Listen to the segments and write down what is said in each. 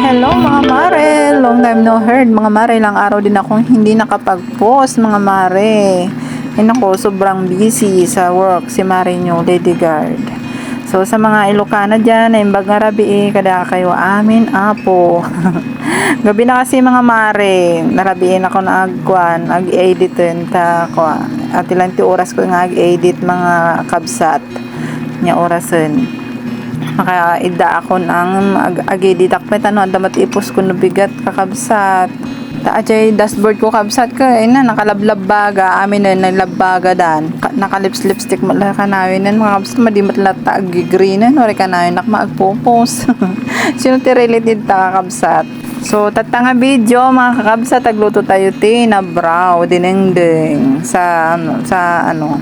Hello mga mare, long time no heard mga mare, ilang araw din akong hindi nakapag-post mga mare. Nako, sobrang busy sa work si mare nyo, Lady Guard. So sa mga Ilocana dyan, na imbag nga rabi kada kayo amin apo. Gabi na kasi mga mare, narabiin ako na agkuan, ag-edit ta ko. At ilang ti oras ko nga ag-edit mga kabsat nya orasen. Makaida ako ng agididak pa tanong damat ipos ko nabigat kakabsat ta ajay dashboard ko kabsat ka na nakalablab baga amin na nalabbaga dan nakalips lipstick mo la kanawin nan mga kabsat madimat lata agreenan ore kanawin nak maagpopos sino ti related ta kakabsat. So tatanga video mga kakabsat tagluto tayo ti na brow dinengdeng sa ano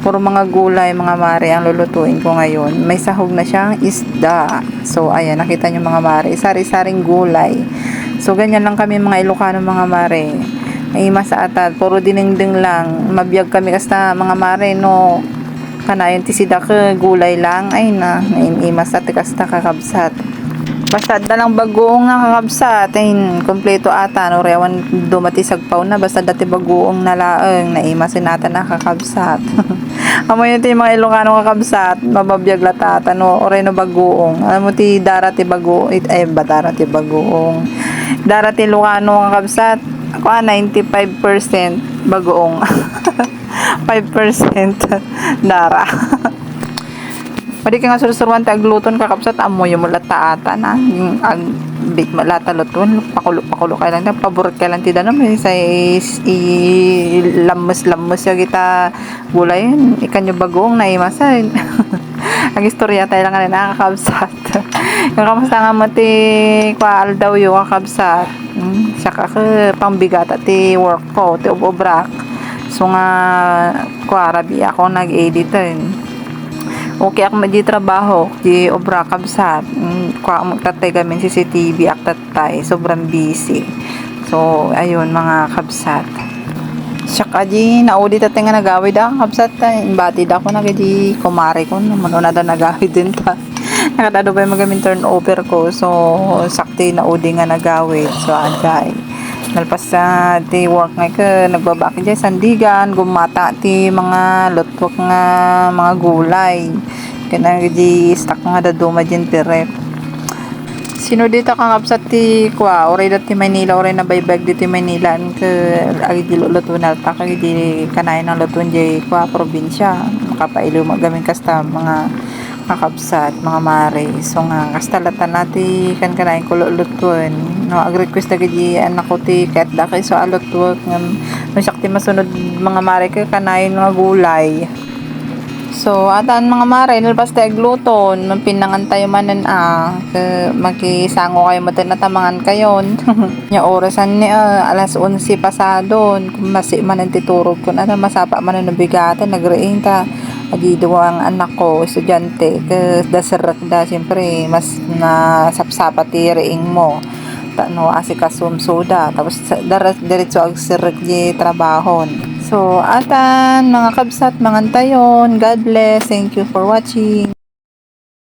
puro mga gulay, mga mare ang lulutuin ko ngayon. May sahog na siyang isda. So, ayan, nakita nyo mga mare. Sari-saring gulay. So, ganyan lang kami mga Ilocano mga mare. Ay masaatad. Puro dinengdeng lang. Mabiyag kami kasta mga mare, no. Kanayon tisida ka gulay lang. Ay na. Naimas at kasta kakabsat. Basta dalang bagoong nga kakabsat. Ay, kompleto ata. No, rewan dumatisag paw na. Basta dati bagoong nalaang. Naimasin natin na kakabsat. Amoy yung mga Ilocano kakabsat, mababiyag latata, no, oray no bagoong. Alam mo ti darati bagoong, darati bagoong. Darati Ilocano kakabsat, ako 95% bagoong. 5% dara. Pwede ka nga surusuruan tagluton kakabsat, amoy yung mulata ata na, yung big malata luton, pakulo ka lang, paborot ka lang tida naman, sa lamos ya kita gulay, ikan yung bagong na imasan. Ang istorya tayo lang nga nakakabsat. Yung kamusta nga mo ti kwaal daw yung kakabsat, saka ka pangbigat at ti work ko, ti obobrak. So nga kwarabi ako nag-edit okay ako di trabaho di obra kabsat kwa magtatay gamin CCTV aktatay sobrang busy. So ayun mga kabsat saka di naudi tatay nga nagawid ako kabsat batid ako na di kumare ko naman na nagawid din ta nakatado ba yung magamin turnover ko. So sakti naudi nga nagawid. So agay nalpas sa ti work nga ka nagbabaki dyan sandigan gumata ti mga lutwak nga mga gulay kaya di stock nga daduma dyan ti rep. Sino dito kang kapsat ti kwa oray dati Manila oray na baybag dito Manila ka agi di luto na ta kagi di kanayin ng luto dyan kwa probinsya makapailo magamin kasta mga kakabsat mga mare. So nga kastalatan nati kan kanayin ko lutuan no ag-request na gadi anak ko ti kat da kay so alutwak ng masakti masunod mga mare ka kanayin mga gulay. So atan mga mare nalpas tayo gluton pinangan tayo manan magkisango kayo matinatamangan kayon nya orasan ni alas 11 pasado masi manan titurog ko na masapa manan nabigatan nagreing ta adi duwang anak ko estudyante ke daserak da siyempre mas na sapsapa ti reing mo no asikasum soda tapos diretso ag sirek di trabahon. So atan mga kabsat mangantayon, God bless, thank you for watching.